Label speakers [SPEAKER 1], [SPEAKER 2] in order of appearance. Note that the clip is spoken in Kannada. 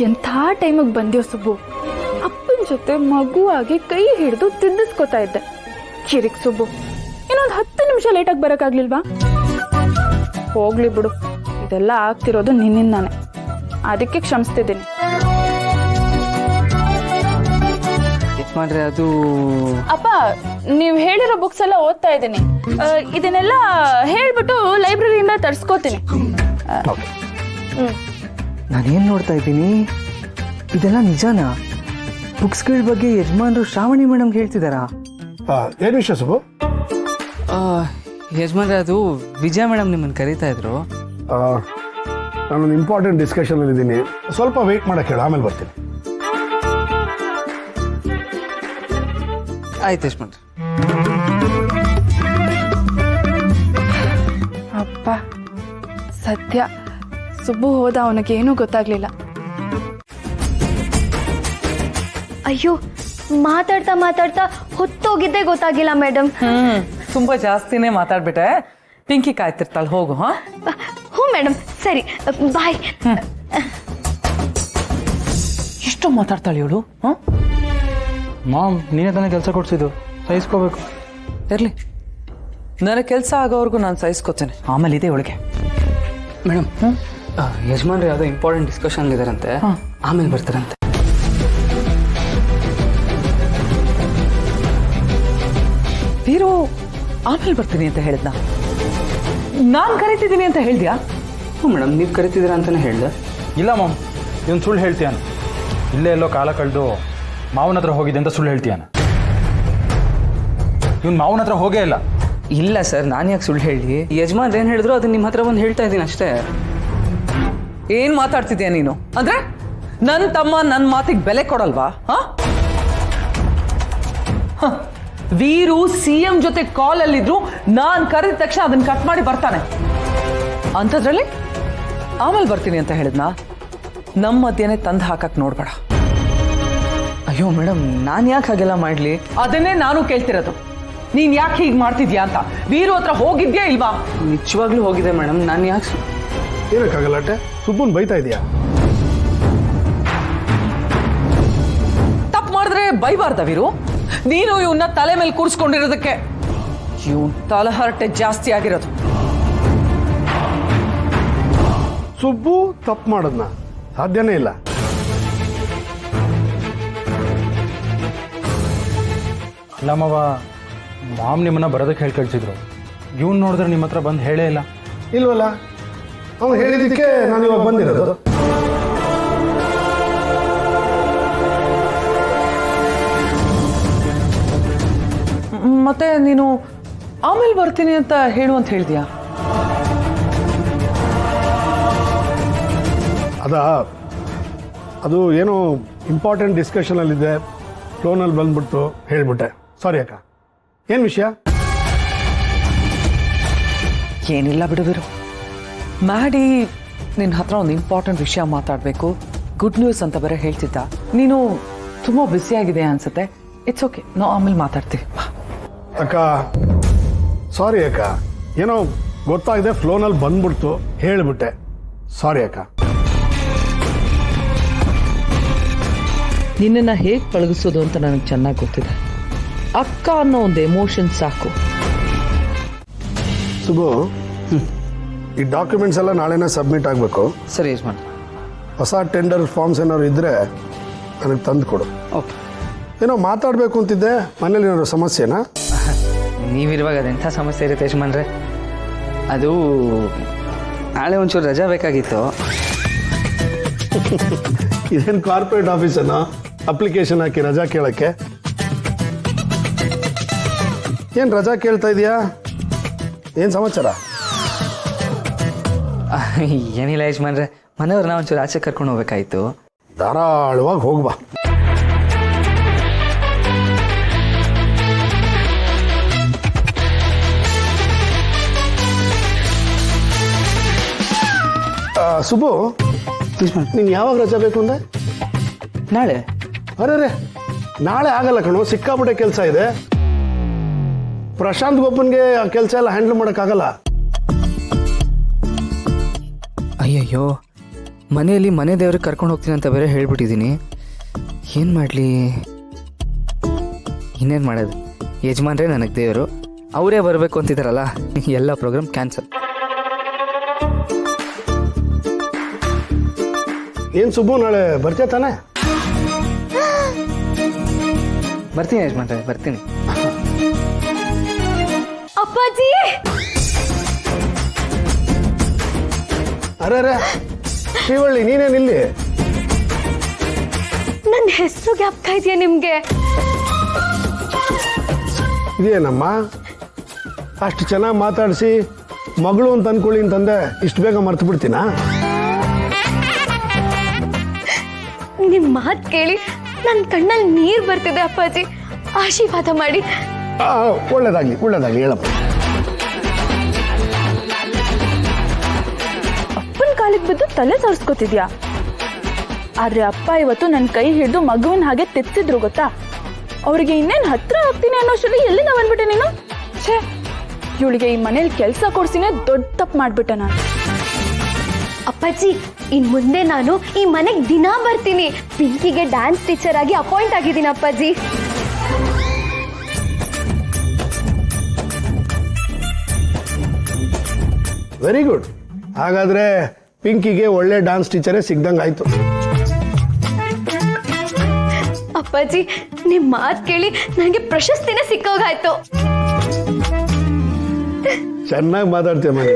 [SPEAKER 1] ಎಂಥ ಟೈಮಿಗೆ ಬಂದ್ಯೋ ಸುಬ್ಬು. ಅಪ್ಪನ ಜೊತೆ ಮಗುವಾಗಿ ಕೈ ಹಿಡಿದು ತಿದ್ದಿಸ್ಕೊತಾ ಇದ್ದೆ. ಕಿರಿಕ್ ಸುಬ್ಬು, ಇನ್ನೊಂದು 10 ನಿಮಿಷ ಲೇಟಾಗಿ ಬರೋಕ್ಕಾಗ್ಲಿಲ್ವಾ? ಹೋಗ್ಲಿ ಬಿಡು, ಇದೆಲ್ಲ ಆಗ್ತಿರೋದು ನಿನ್ನಿಂದಾನೆ. ಅದಕ್ಕೆ ಕ್ಷಮಿಸ್ತಿದ್ದೀನಿ.
[SPEAKER 2] ಮಾಡ್ರೆ ಅದು
[SPEAKER 1] ಅಪ್ಪ, ನೀವು ಹೇಳಿರೋ ಬುಕ್ಸ್ ಎಲ್ಲ ಓದ್ತಾ ಇದ್ದೀನಿ. ಇದನ್ನೆಲ್ಲ ಹೇಳ್ಬಿಟ್ಟು ಲೈಬ್ರರಿಯಿಂದ ತರ್ಸ್ಕೋತೀನಿ.
[SPEAKER 2] ನಾನೇನು ನೋಡ್ತಾ ಇದ್ದೀನಿ, ಇದೆಲ್ಲ ನಿಜಾನಾ? ಬುಕ್ಸ್ಗಳ ಬಗ್ಗೆ ಯಜಮಾನ್ರು ಶ್ರಾವಣಿ ಮೇಡಮ್ಗೆ ಹೇಳ್ತಿದ್ದಾರಾ?
[SPEAKER 3] ಏನು ವಿಷಯ ಸುಬ್ಬು?
[SPEAKER 2] ಯಜಮಾನ್ರೆ, ಅದು ವಿಜಯ ಮೇಡಮ್ ನಿಮ್ಮನ್ನು ಕರೀತಾ ಇದ್ರು.
[SPEAKER 3] ನಾನೊಂದು ಇಂಪಾರ್ಟೆಂಟ್ ಡಿಸ್ಕಷನ್ ಇದ್ದೀನಿ, ಸ್ವಲ್ಪ ವೆಯ್ಟ್ ಮಾಡಕ್ಕೆ ಹೇಳು, ಆಮೇಲೆ ಬರ್ತೀನಿ.
[SPEAKER 2] ಆಯ್ತು ಯಜಮಾನ್ರೆ.
[SPEAKER 1] ಅಪ್ಪ, ಸದ್ಯ ಸುಬ್ಬು ಹೋದ, ಅವನಿಗೇನೂ ಗೊತ್ತಾಗ್ಲಿಲ್ಲ.
[SPEAKER 4] ಅಯ್ಯೋ, ಮಾತಾಡ್ತಾ ಮಾತಾಡ್ತಾ ಹೊತ್ತೋಗಿದ್ದೇ ಗೊತ್ತಾಗಿಲ್ಲ ಮೇಡಮ್.
[SPEAKER 5] ತುಂಬಾ ಜಾಸ್ತಿನೇ ಮಾತಾಡ್ಬಿಟ್ಟೆ. ಪಿಂಕಿ ಕಾಯ್ತಿರ್ತಾಳೆ, ಹೋಗು.
[SPEAKER 4] ಹ್ಞೂ ಮೇಡಮ್, ಸರಿ, ಬಾಯ್.
[SPEAKER 5] ಎಷ್ಟು ಮಾತಾಡ್ತಾಳೆ ಇವಳು?
[SPEAKER 2] ಮಾಮ್, ನೀನೇ ತಾನೇ ಕೆಲಸ ಕೊಡ್ಸಿದ್ದು, ಸಹಿಸ್ಕೋಬೇಕು.
[SPEAKER 5] ಇರ್ಲಿ, ನನಗೆ ಕೆಲಸ ಆಗೋವರೆಗೂ ನಾನು ಸಹಿಸ್ಕೋತೇನೆ. ಆಮೇಲೆ ಇದೆ ಒಳಗೆ.
[SPEAKER 2] ಮೇಡಮ್, ಯಜಮಾನ್ರು ಯಾವುದೋ ಇಂಪಾರ್ಟೆಂಟ್ ಡಿಸ್ಕಷನ್ ಇದಾರಂತೆ, ಆಮೇಲೆ ಬರ್ತಾರಂತೆ.
[SPEAKER 5] ವೀರು ಆಮೇಲೆ ಬರ್ತೀನಿ ಅಂತ ಹೇಳಿದ್ನ? ನಾನು ಕರಿತಿದ್ದೀನಿ ಅಂತ ಹೇಳ್ದ್ಯಾ?
[SPEAKER 2] ಹ್ಞೂ ಮೇಡಮ್, ನೀವು ಕರಿತಿದ್ದೀರಾ ಅಂತಲೇ ಹೇಳ್ದೆ.
[SPEAKER 6] ಇಲ್ಲ ಮಾಮ್, ಇವನು ಸುಳ್ಳು ಹೇಳ್ತೀಯಾನ. ಇಲ್ಲೇ ಎಲ್ಲೋ ಕಾಲ ಕಳೆದು ಮಾವನ ಹತ್ರ ಹೋಗಿದೆ ಅಂತ ಸುಳ್ಳು ಹೇಳ್ತೀಯಾನ. ಇವನು ಮಾವನ ಹತ್ರ ಹೋಗೇ ಇಲ್ಲ.
[SPEAKER 2] ಇಲ್ಲ ಸರ್, ನಾನು ಯಾಕೆ ಸುಳ್ಳು ಹೇಳಿ? ಯಜಮಾನ್ರು ಏನು ಹೇಳಿದ್ರು ಅದನ್ನ ನಿಮ್ಮ ಹತ್ರ ಬಂದು ಹೇಳ್ತಾ ಇದ್ದೀನಿ ಅಷ್ಟೇ.
[SPEAKER 5] ಏನ್ ಮಾತಾಡ್ತಿದ್ಯಾ ನೀನು? ಅಂದ್ರೆ ನನ್ನ ತಮ್ಮ ನನ್ನ ಮಾತಿಗೆ ಬೆಲೆ ಕೊಡಲ್ವಾ? ವೀರು CM ಜೊತೆ ಕಾಲ್ ಅಲ್ಲಿದ್ರು, ನಾನ್ ಕರೆದ ತಕ್ಷಣ ಅದನ್ನ ಕಟ್ ಮಾಡಿ ಬರ್ತಾನೆ. ಅಂಥದ್ರಲ್ಲಿ ಆಮೇಲೆ ಬರ್ತೀನಿ ಅಂತ ಹೇಳಿದ್ನಾ? ನಮ್ಮ ಮಧ್ಯೆನೆ ತಂದು ಹಾಕಕ್ ನೋಡ್ಬೇಡ.
[SPEAKER 2] ಅಯ್ಯೋ ಮೇಡಮ್, ನಾನು ಯಾಕೆ ಹಾಗೆಲ್ಲ ಮಾಡಲಿ?
[SPEAKER 5] ಅದನ್ನೇ ನಾನು ಕೇಳ್ತಿರೋದು. ನೀನ್ ಯಾಕೆ ಹೀಗೆ ಮಾಡ್ತಿದ್ಯಾ ಅಂತ. ವೀರು ಹತ್ರ ಹೋಗಿದ್ಯಾ ಇಲ್ವಾ?
[SPEAKER 2] ನಿಜವಾಗ್ಲೂ ಹೋಗಿದೆ ಮೇಡಮ್. ನಾನು ಯಾಕೆ
[SPEAKER 3] ಏನಕ್ಕಾಗಲ್ಲಟ್ಟೆ? ಸುಬ್ಬನ್ ಬೈತಾ ಇದೆಯಾ?
[SPEAKER 5] ತಪ್ಪು ಮಾಡಿದ್ರೆ ಬೈಬಾರ್ದ ವೀರು? ನೀನು ಇವನ್ನ ತಲೆ ಮೇಲೆ ಕೂರಿಸ್ಕೊಂಡಿರೋದಕ್ಕೆ ಇವನ್ ತಲಹರಟೆ ಜಾಸ್ತಿ ಆಗಿರೋದು.
[SPEAKER 3] ಸುಬ್ಬು ತಪ್ಪು ಮಾಡೋದ್ನ ಸಾಧ್ಯನೇ ಇಲ್ಲ.
[SPEAKER 6] ಅಲ್ಲ ಮಾವ, ಮಾಮ್ ನಿಮ್ಮನ್ನ ಬರೋದಕ್ಕೆ ಹೇಳಿ ಕಳ್ಸಿದ್ರು. ಇವ್ನು ನೋಡಿದ್ರೆ ನಿಮ್ಮ ಹತ್ರ ಬಂದು ಹೇಳೇ ಇಲ್ಲ.
[SPEAKER 3] ಇಲ್ವಲ್ಲ, ಅವನು ಹೇಳಿದ್ದಕ್ಕೆ ನಾನು ಇವಾಗ ಬಂದಿರೋದು.
[SPEAKER 5] ಮತ್ತೆ ನೀನು ಆಮೇಲೆ ಬರ್ತೀನಿ ಅಂತ ಹೇಳು ಅಂತ ಹೇಳಿದ್ಯಾ?
[SPEAKER 3] ಅದು ಏನೋ ಇಂಪಾರ್ಟೆಂಟ್ ಡಿಸ್ಕಷನಲ್ಲಿದೆ, ಫೋನಲ್ಲಿ ಬಂದ್ಬಿಟ್ಟು ಹೇಳ್ಬಿಟ್ಟೆ. ಸಾರಿ ಅಕ್ಕ. ಏನು ವಿಷಯ?
[SPEAKER 5] ಏನಿಲ್ಲ ಬಿಡುವಿರು. ಮ್ಯಾಡಿ ನಿನ್ನ ಹತ್ರ ಒಂದು ಇಂಪಾರ್ಟೆಂಟ್ ವಿಷಯ ಮಾತಾಡಬೇಕು, ಗುಡ್ ನ್ಯೂಸ್ ಅಂತ ಬೇರೆ ಹೇಳ್ತಿದ್ದ. ನೀನು ತುಂಬ ಬ್ಯುಸಿಯಾಗಿದೆ ಅನ್ಸುತ್ತೆ. ಇಟ್ಸ್ ಓಕೆ, ನಾವು ಆಮೇಲೆ ಮಾತಾಡ್ತೀವಿ.
[SPEAKER 3] ಅಕ್ಕ, ಸಾರಿ ಅಕ್ಕ, ಏನೋ ಗೊತ್ತಾಗಿದೆ, ಫ್ಲೋನಲ್ಲಿ ಬಂದ್ಬಿಡ್ತು, ಹೇಳಿಬಿಟ್ಟೆ. ಸಾರಿ ಅಕ್ಕ.
[SPEAKER 5] ನಿನ್ನನ್ನು ಹೇಗೆ ಪಳಗಿಸೋದು ಅಂತ ನನಗೆ ಚೆನ್ನಾಗಿ ಗೊತ್ತಿದೆ. ಅಕ್ಕ ಅನ್ನೋ ಒಂದು ಎಮೋಷನ್ ಸಾಕು.
[SPEAKER 3] ಸುಬ್ಬು, ಈ ಡಾಕ್ಯುಮೆಂಟ್ಸ್ ಎಲ್ಲ ನಾಳೆನೇ ಸಬ್ಮಿಟ್ ಆಗಬೇಕು.
[SPEAKER 2] ಸರಿ ಯಜಮಾನ್.
[SPEAKER 3] ಹೊಸ ಟೆಂಡರ್ ಫಾರ್ಮ್ಸ್ ಏನಾದ್ರು ಇದ್ದರೆ ನನಗೆ ತಂದು ಕೊಡು.
[SPEAKER 2] ಓಕೆ.
[SPEAKER 3] ಏನೋ ಮಾತಾಡಬೇಕು ಅಂತಿದ್ದೆ, ಮನೇಲಿ ಏನಾದ್ರು ಸಮಸ್ಯೆನಾ?
[SPEAKER 2] ನೀವಿರುವಾಗ ಅದೆಂಥ ಸಮಸ್ಯೆ ಇರುತ್ತೆ ಯಜಮಾನ್ರೆ. ಅದು ನಾಳೆ ಒಂಚೂರು ರಜಾ ಬೇಕಾಗಿತ್ತು.
[SPEAKER 3] ಇದೇನು ಕಾರ್ಪೊರೇಟ್ ಆಫೀಸೇನೋ ಅಪ್ಲಿಕೇಶನ್ ಹಾಕಿ ರಜಾ ಕೇಳೋಕ್ಕೆ? ಏನು ರಜಾ ಕೇಳ್ತಾ ಇದೆಯಾ? ಏನು ಸಮಾಚಾರ?
[SPEAKER 2] ಏನಿಲ್ಲ ಯಜಮಾನ್ರೆ, ಮನೆಯವ್ರನ್ನ ಒಂಚೂರು ಆಚೆ ಕರ್ಕೊಂಡು ಹೋಗ್ಬೇಕಾಯ್ತು.
[SPEAKER 3] ಧಾರಾಳವಾಗಿ ಹೋಗ್ಬಾ. ಸುಬ್ಬು, ನೀನು ಯಾವಾಗ ರಜಾ ಬೇಕು ಅಂದೆ?
[SPEAKER 2] ನಾಳೆ.
[SPEAKER 3] ಅರೆ, ನಾಳೆ ಆಗಲ್ಲ ಕಣೋ, ಸಿಕ್ಕಾಪಟ್ಟೆ ಕೆಲಸ ಇದೆ. ಪ್ರಶಾಂತ್ ಗೊಬ್ಬನ್ಗೆ ಆ ಕೆಲಸ ಎಲ್ಲ ಹ್ಯಾಂಡಲ್ ಮಾಡೋಕ್ಕಾಗಲ್ಲ.
[SPEAKER 2] ಅಯ್ಯಯ್ಯೋ, ಮನೆಯಲ್ಲಿ ಮನೆ ದೇವ್ರಿಗೆ ಕರ್ಕೊಂಡು ಹೋಗ್ತೀನಿ ಅಂತ ಬೇರೆ ಹೇಳ್ಬಿಟ್ಟಿದ್ದೀನಿ. ಏನು ಮಾಡಲಿ? ಇನ್ನೇನು ಮಾಡೋದು, ಯಜಮಾನ್ರೇ ನನಗೆ ದೇವರು, ಅವರೇ ಬರಬೇಕು ಅಂತಿದ್ದಾರಲ್ಲ, ಎಲ್ಲ ಪ್ರೋಗ್ರಾಮ್ ಕ್ಯಾನ್ಸಲ್.
[SPEAKER 3] ಏನು ಸುಬ್ಬು, ನಾಳೆ ಬರ್ತೀಯ ತಾನೆ?
[SPEAKER 2] ಬರ್ತೀನಿ ಯಜಮಾನ್ರೆ, ಬರ್ತೀನಿ.
[SPEAKER 4] ಅಪ್ಪಾಜಿ
[SPEAKER 3] ಅರೆ ಶ್ರೀವಳ್ಳಿ, ನೀನೇನಿಲ್ಲಿ?
[SPEAKER 4] ನನ್ನ ಹೆಸರು ಜ್ಞಾಪಕ ಇದೆಯಾ ನಿಮ್ಗೆ?
[SPEAKER 3] ಇದೇನಮ್ಮ, ಅಷ್ಟು ಚೆನ್ನಾಗಿ ಮಾತಾಡಿಸಿ ಮಗಳು ಅಂತ ಅನ್ಕೊಳ್ಳಿ ಅಂತಂದೆ, ಇಷ್ಟು ಬೇಗ ಮರ್ತು ಬಿಡ್ತೀನಾ?
[SPEAKER 4] ನಿಮ್ ಮಾತು ಕೇಳಿ ನನ್ನ ಕಣ್ಣಲ್ಲಿ ನೀರು ಬರ್ತಿದೆ ಅಪ್ಪಾಜಿ, ಆಶೀರ್ವಾದ ಮಾಡಿ.
[SPEAKER 3] ಒಳ್ಳೇದಾಗ್ಲಿ ಒಳ್ಳೇದಾಗ್ಲಿ, ಹೇಳಪ್ಪ.
[SPEAKER 1] ಅಪ್ಪನ ಕಾಲಿಗೆ ಬಿದ್ದು ತಲೆ ಸಾರಿಸ್ಕೊತಿದ್ಯಾ? ಆದ್ರೆ ಅಪ್ಪ ಇವತ್ತು ನನ್ನ ಕೈ ಹಿಡಿದು ಮಗುವಿನ ಹಾಗೆ ತೆತ್ತಿದ್ರು ಗೊತ್ತಾ? ಅವ್ರಿಗೆ ಇನ್ನೇನು ಹತ್ರ ಆಗ್ತೀನಿ ಅನ್ನೋಷ್ಟರಲ್ಲಿ ಎಲ್ಲಿಂದ ಬಂದ್ಬಿಟ್ಟೆ ನೀನು? ಛೇ, ಇವಳಿಗೆ ಈ ಮನೇಲಿ ಕೆಲಸ ಕೊಡ್ಸಿನೇ ದೊಡ್ಡ ತಪ್ಪು ಮಾಡ್ಬಿಟ್ಟೆ ನಾನು.
[SPEAKER 4] ಅಪ್ಪಾಜಿ, ಇನ್ ಮುಂದೆ ನಾನು ಈ ಮನೆಗೆ ದಿನಾ ಬರ್ತೀನಿ. ಪಿಂಕಿಗೆ ಡ್ಯಾನ್ಸ್ ಟೀಚರ್ ಆಗಿ ಅಪಾಯಿಂಟ್ ಆಗಿದ್ದೀನಿ ಅಪ್ಪಾಜಿ.
[SPEAKER 3] Very good. ಹಾಗಾದ್ರೆ ಪಿಂಕಿಗೆ ಒಳ್ಳೆ ಡ್ಯಾನ್ಸ್ ಟೀಚರೇ ಸಿಗ್ದಂಗೆ ಆಯ್ತು.
[SPEAKER 4] ಅಪ್ಪಾಜಿ, ನಿಮ್ ಮಾತು ಕೇಳಿ ನನಗೆ ಪ್ರಶಸ್ತಿನೇ ಸಿಕ್ಕೋಗಾಯ್ತು.
[SPEAKER 3] ಚೆನ್ನಾಗಿ ಮಾತಾಡ್ತೀಯ ಮನೆ.